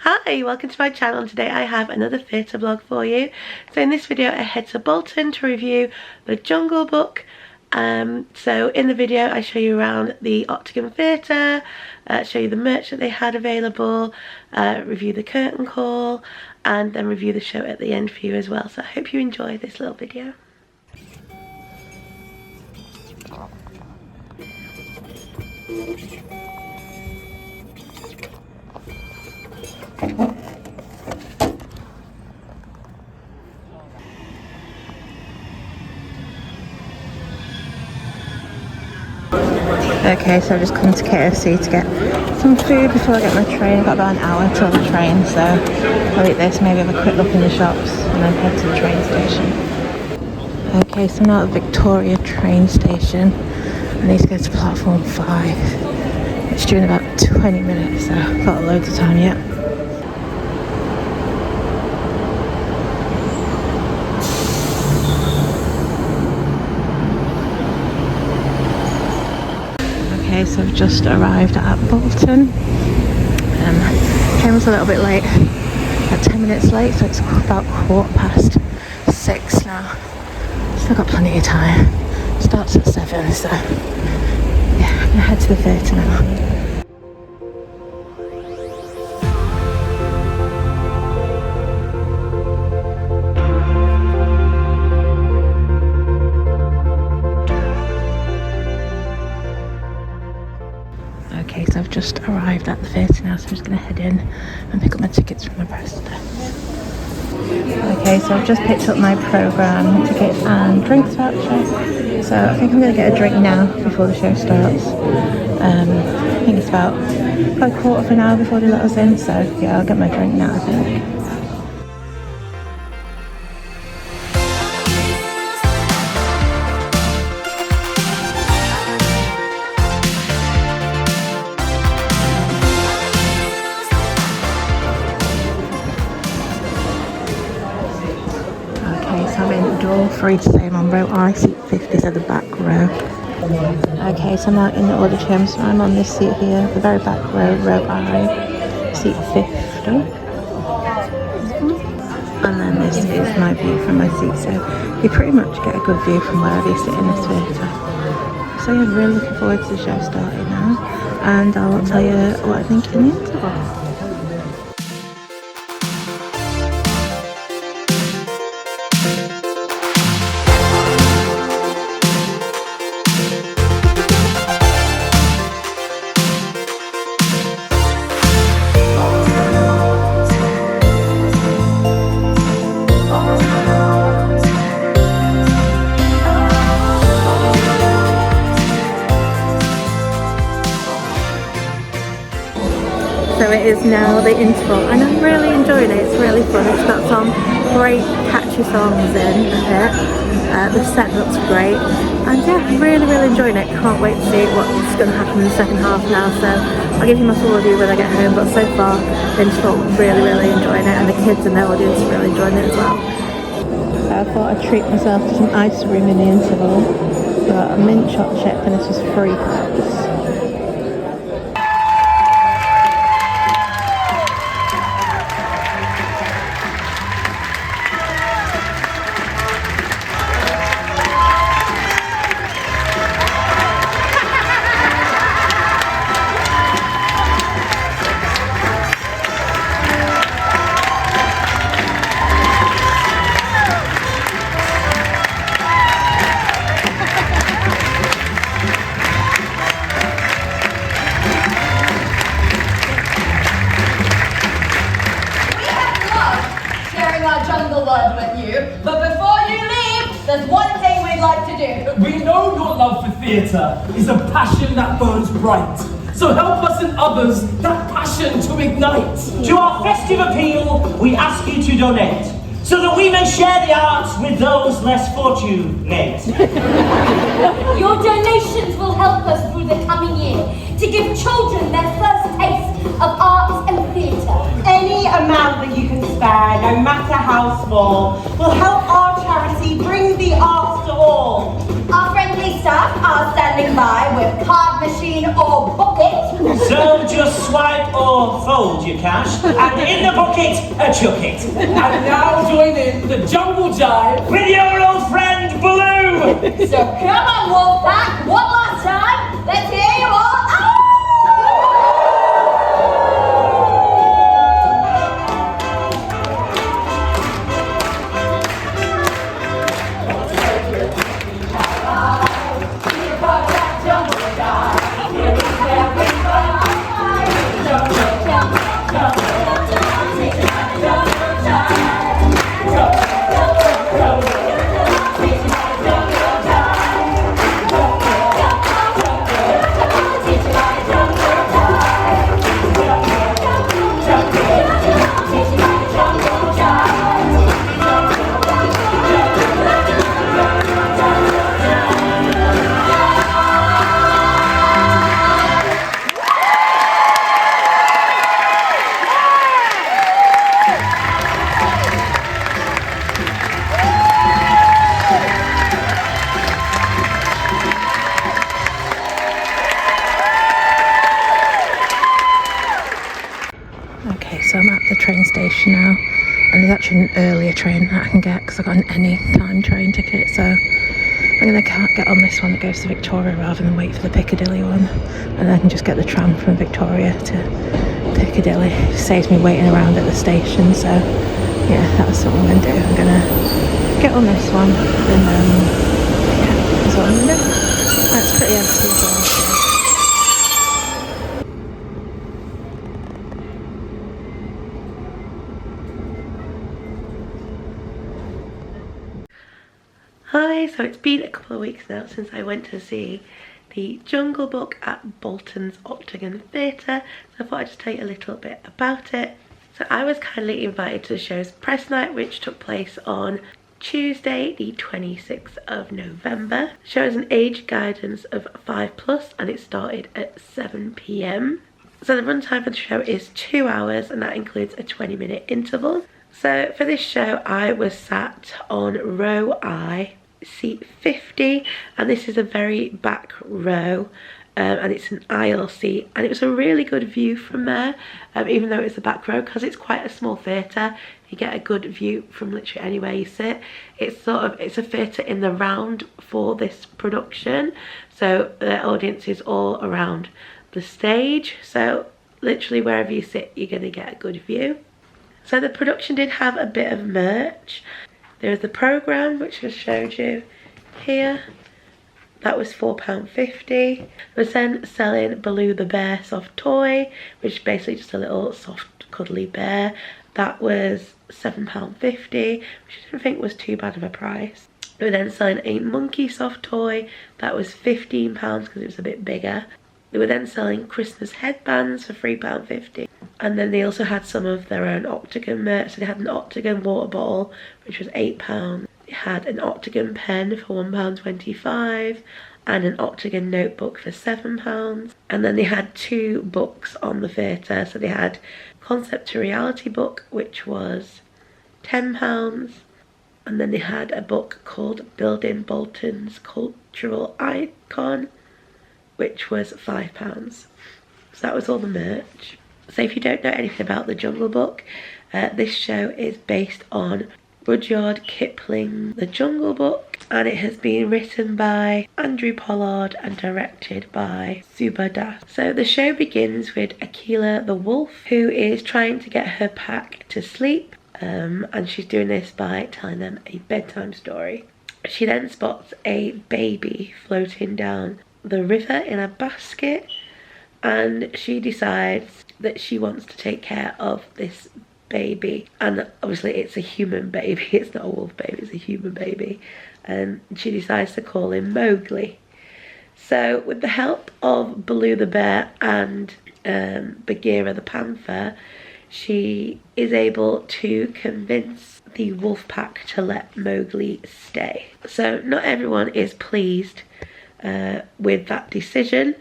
Hi, welcome to my channel. Today I have another theatre vlog for you. So in this video I head to Bolton to review The Jungle Book. So in the video I show you around the Octagon Theatre, show you the merch that they had available, review the curtain call, and then review the show at the end for you as well. So I hope you enjoy this little video. Okay, so I've just come to KFC to get some food before I get my train. I've got about an hour till the train, so I'll eat this, maybe have a quick look in the shops and then head to the train station. Okay, so I'm now at Victoria train station. I need to go to platform 5. It's due in about 20 minutes, so I've got loads of time yet. Okay, so I've just arrived at Bolton. Train was a little bit late, about 10 minutes late, so it's about 6:15 now. Still got plenty of time. Starts at 7, so yeah, I'm gonna head to the theatre now. Okay, so I've just arrived at the theatre now, so I'm just going to head in and pick up my tickets from the press desk. Okay, so I've just picked up my programme ticket and drinks voucher. So I think I'm going to get a drink now before the show starts. I think it's about a quarter of an hour before they let us in, so yeah, I'll get my drink now, I think. I'm in door 3 to say I'm on row I, seat 50, so the back row. Okay, so I'm out in the auditorium, so I'm on this seat here, the very back row, row I, seat 50. And then this is my view from my seat, so you pretty much get a good view from wherever you sit in this theatre. So yeah, I'm really looking forward to the show starting now, and I'll tell you what I think in the interval. So it is now the interval, and I'm really enjoying it. It's really fun. It's got some great catchy songs in it. The set looks great, and yeah, really enjoying it. Can't wait to see what's going to happen in the second half now, so I'll give you my full review when I get home. But so far, the interval, really enjoying it, and the kids in the audience are really enjoying it as well. I thought I'd treat myself to some ice cream in the interval. Got a mint choc chip, and this was £3. With you, but before you leave, there's one thing we'd like to do. We know your love for theatre is a passion that burns bright. So help us and others that passion to ignite. To our festive appeal, we ask you to donate, so that we may share the arts with those less fortunate. Your donations will help us through the coming year to give children their first taste of arts and theatre. Any amount that you can spare, no matter how small, will help our charity bring the arts to all. Our friendly staff are standing by with card machines in or bucket. So just swipe or fold your cash, and in the bucket, chuck it. And now join in the jungle jive With your old friend, Baloo! So come on, Wolfpack, one last time. Let's hear you all. Okay, so I'm at the train station now, and there's actually an earlier train that I can get because I got an anytime train ticket, so I'm going to get on this one that goes to Victoria rather than wait for the Piccadilly one, and then I can just get the tram from Victoria to Piccadilly. It saves me waiting around at the station, so yeah, that's what I'm going to do. I'm going to get on this one, and yeah, that's what I'm going to do. That's pretty empty as well. So. Hi, so it's been a couple of weeks now since I went to see the Jungle Book at Bolton's Octagon Theatre, so I thought I'd just tell you a little bit about it. So I was kindly invited to the show's press night, which took place on Tuesday the 26th of November. The show has an age guidance of 5+, and it started at 7 p.m. So the runtime for the show is 2 hours, and that includes a 20-minute interval. So for this show I was sat on row I, seat 50, and this is a very back row, and it's an aisle seat, and it was a really good view from there, even though it's the back row, because it's quite a small theatre. You get a good view from literally anywhere you sit. It's a theatre in the round for this production, so the audience is all around the stage, so literally wherever you sit you're going to get a good view. So the production did have a bit of merch. There was the programme, which I showed you here. That was £4.50. There was then selling Baloo the bear soft toy, which is basically just a little soft cuddly bear. That was £7.50, which I didn't think was too bad of a price. They were then selling a monkey soft toy. That was £15 because it was a bit bigger. They were then selling Christmas headbands for £3.50. And then they also had some of their own Octagon merch. So they had an Octagon water bottle, which was £8. They had an Octagon pen for £1.25 and an Octagon notebook for £7. And then they had 2 books on the theatre. So they had Concept to Reality book, which was £10. And then they had a book called Building Bolton's Cultural Icon, which was £5. So that was all the merch. So if you don't know anything about the Jungle Book, this show is based on Rudyard Kipling, The Jungle Book, and it has been written by Andrew Pollard and directed by Subha Das. So the show begins with Akela the wolf, who is trying to get her pack to sleep, and she's doing this by telling them a bedtime story. She then spots a baby floating down the river in a basket, and she decides that she wants to take care of this baby, and obviously it's a human baby, it's not a wolf baby, it's a human baby, and she decides to call him Mowgli. So with the help of Baloo the bear and Bagheera the panther, she is able to convince the wolf pack to let Mowgli stay. So not everyone is pleased with that decision.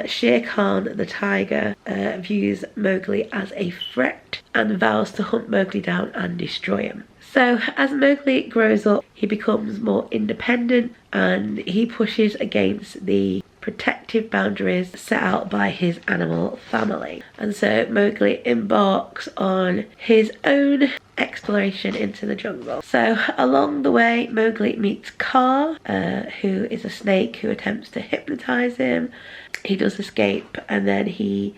Shere Khan the tiger views Mowgli as a threat and vows to hunt Mowgli down and destroy him. So as Mowgli grows up, he becomes more independent and he pushes against the protective boundaries set out by his animal family. And so Mowgli embarks on his own exploration into the jungle. So along the way, Mowgli meets Kaa, who is a snake who attempts to hypnotize him. He does escape, and then he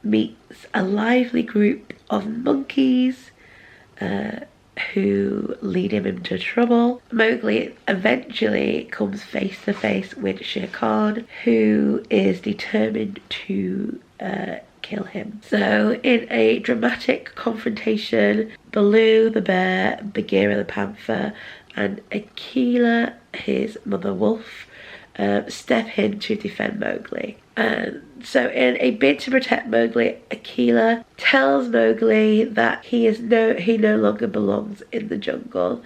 meets a lively group of monkeys who lead him into trouble. Mowgli eventually comes face to face with Shere Khan, who is determined to kill him. So in a dramatic confrontation, Baloo the bear, Bagheera the panther, and Akela, his mother wolf, step in to defend Mowgli. So in a bid to protect Mowgli, Akela tells Mowgli that he no longer belongs in the jungle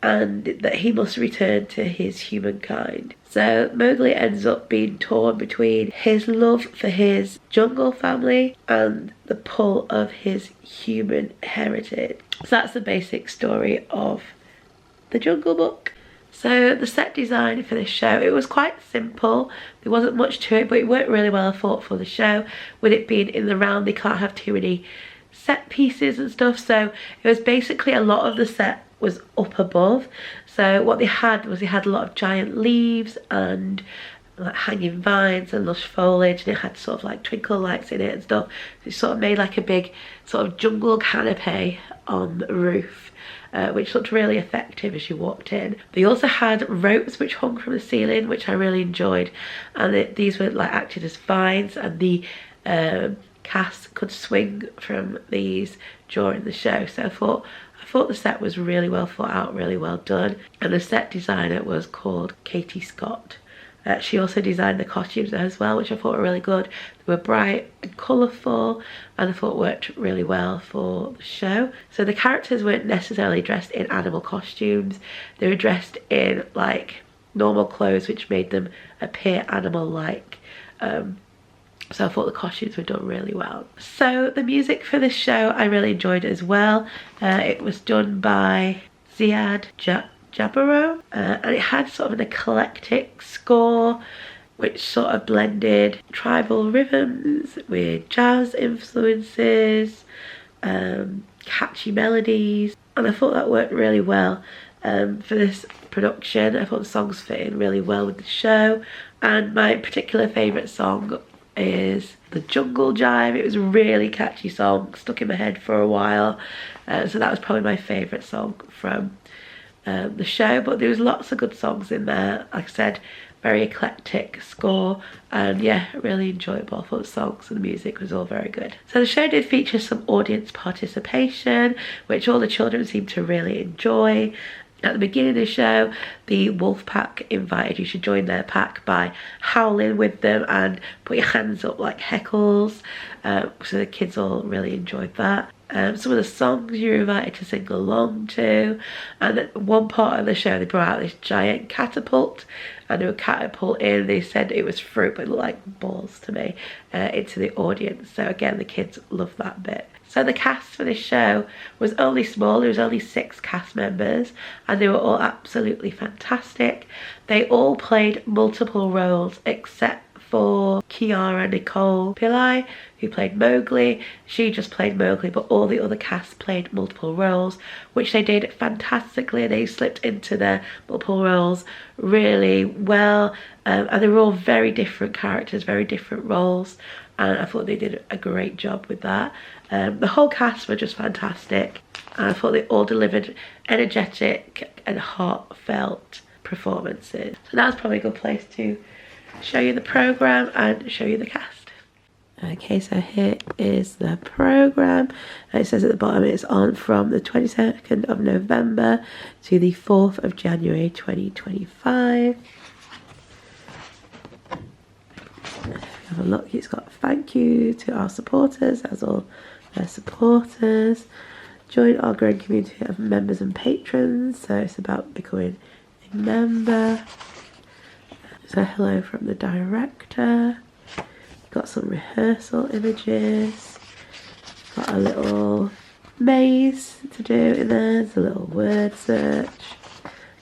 and that he must return to his humankind. So Mowgli ends up being torn between his love for his jungle family and the pull of his human heritage. So that's the basic story of the Jungle Book. So the set design for this show, it was quite simple. There wasn't much to it, but it worked really well, I thought, for the show. With it being in the round, they can't have too many set pieces and stuff. So it was basically a lot of the set was up above. So what they had was they had a lot of giant leaves and like hanging vines and lush foliage, and it had sort of like twinkle lights in it and stuff. So it sort of made like a big sort of jungle canopy on the roof. Which looked really effective as you walked in. They also had ropes which hung from the ceiling, which I really enjoyed, and these were like acted as vines, and the cast could swing from these during the show. So I thought the set was really well thought out, really well done, and the set designer was called Katie Scott. She also designed the costumes as well, which I thought were really good. They were bright and colourful, and I thought worked really well for the show. So the characters weren't necessarily dressed in animal costumes. They were dressed in like normal clothes, which made them appear animal-like. So I thought the costumes were done really well. So the music for this show I really enjoyed as well. It was done by Ziad Jabaro, and it had sort of an eclectic score which sort of blended tribal rhythms with jazz influences, catchy melodies, and I thought that worked really well for this production. I thought the songs fit in really well with the show, and my particular favourite song is the Jungle Jive. It was a really catchy song, stuck in my head for a while, so that was probably my favourite song from the show. But there was lots of good songs in there. Like I said, very eclectic score, and yeah, really enjoyable. I thought the songs and the music was all very good. So the show did feature some audience participation, which all the children seemed to really enjoy. At the beginning of the show, the wolf pack invited you to join their pack by howling with them and put your hands up like heckles. So the kids all really enjoyed that. Some of the songs you were invited to sing along to, and at one part of the show they brought out this giant catapult, and they were catapulting, they said it was fruit but it looked like balls to me, into the audience. So again, the kids loved that bit. So the cast for this show was only small. There was only 6 cast members, and they were all absolutely fantastic. They all played multiple roles except for Kiara Nicole Pillai, who played Mowgli. She just played Mowgli, but all the other cast played multiple roles, which they did fantastically. They slipped into their multiple roles really well, and they were all very different characters, very different roles, and I thought they did a great job with that. The whole cast were just fantastic, and I thought they all delivered energetic and heartfelt performances. So that was probably a good place to show you the programme and show you the cast. Okay, so here is the programme. It says at the bottom it's on from the 22nd of November to the 4th of January 2025. Have a look. It's got thank you to our supporters, as all their supporters. Join our growing community of members and patrons. So it's about becoming a member. So hello from the director. Got some rehearsal images. Got a little maze to do in there. There's a little word search,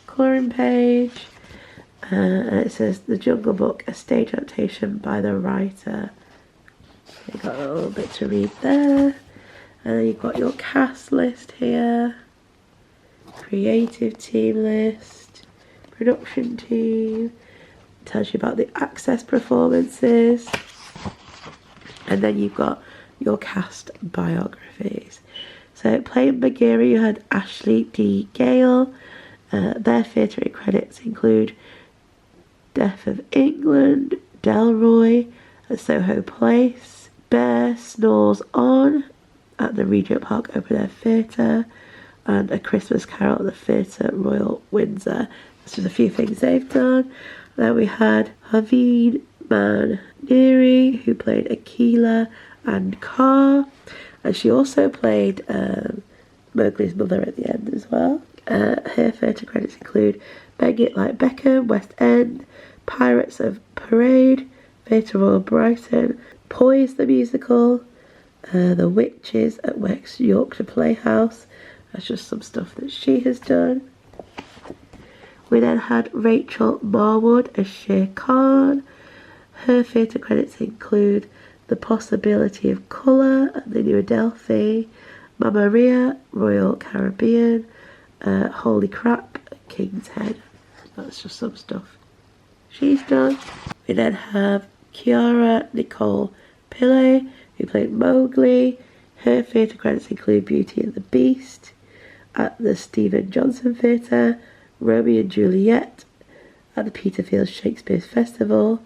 colouring page, And it says The Jungle Book, a stage adaptation by the writer. So you've got a little bit to read there. And then you've got your cast list here. Creative team list. Production team. It tells you about the access performances. And then you've got your cast biographies. So playing Bagheera, you had Ashley D. Gale. Their theatre credits include Death of England, Delroy at Soho Place, Bear Snores On at the Regent Park Open Air Theatre, and A Christmas Carol at the Theatre Royal Windsor. That's just a few things they've done. Then we had Havid Maniri, who played Akela and Car, and she also played Mowgli's mother at the end as well. Her theatre credits include Beg It Like Beckham, West End, Pirates of Parade, Theatre Royal Brighton, Poise the Musical, The Witches at West Yorkshire Playhouse. That's just some stuff that she has done. We then had Rachel Marwood as Shere Khan. Her theatre credits include The Possibility of Colour at the New Adelphi, Mamma Mia, Royal Caribbean, Holy Crap, King's Head. That's just some stuff she's done. We then have Kiara Nicole Pillay, who played Mowgli. Her theatre credits include Beauty and the Beast at the Stephen Johnson Theatre, Romeo and Juliet at the Peterfield Shakespeare Festival,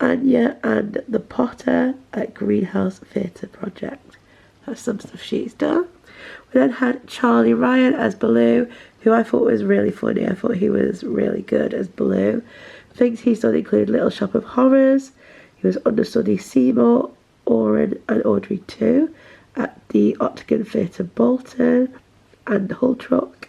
Anya and the Potter at Greenhouse Theatre Project. That's some stuff she's done. We then had Charlie Ryan as Baloo, who I thought was really funny. I thought he was really good as Baloo. Things he's done include Little Shop of Horrors. He was understudy Seymour, Oren and Audrey 2 at the Octagon Theatre Bolton and Hull Truck.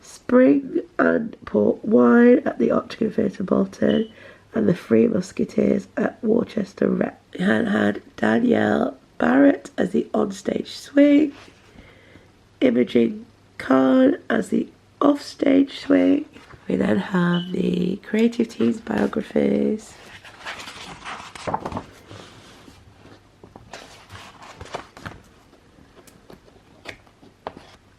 Spring and Port Wine at the Octagon Theatre Bolton and the Three Musketeers at Worcester Rep. We had Danielle Barrett as the onstage swing, Imogen Khan as the offstage swing. We then have the creative team's biographies.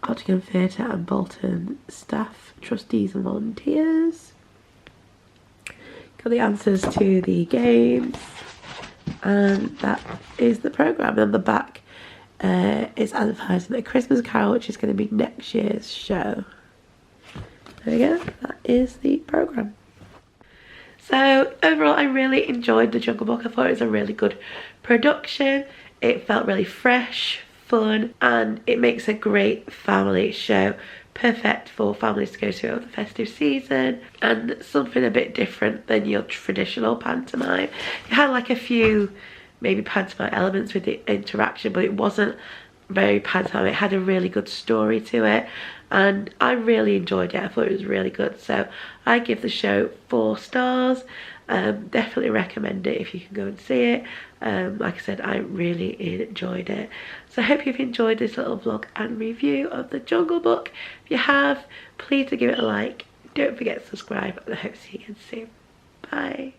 Octagon Theatre and Bolton staff, trustees and volunteers. Got the answers to the games, and that is the programme. And on the back is advertising A Christmas Carol, which is going to be next year's show. There we go, that is the programme. So overall I really enjoyed The Jungle Book. I thought it was a really good production. It felt really fresh, fun, and it makes a great family show. Perfect for families to go to over the festive season, and something a bit different than your traditional pantomime. It had like a few maybe pantomime elements with the interaction, but it wasn't very pantomime. It had a really good story to it, and I really enjoyed it. I thought it was really good, so I give the show 4 stars. Definitely recommend it if you can go and see it. Like I said, I really enjoyed it. So I hope you've enjoyed this little vlog and review of The Jungle Book. If you have, please do give it a like. Don't forget to subscribe, and I hope to see you again soon. Bye.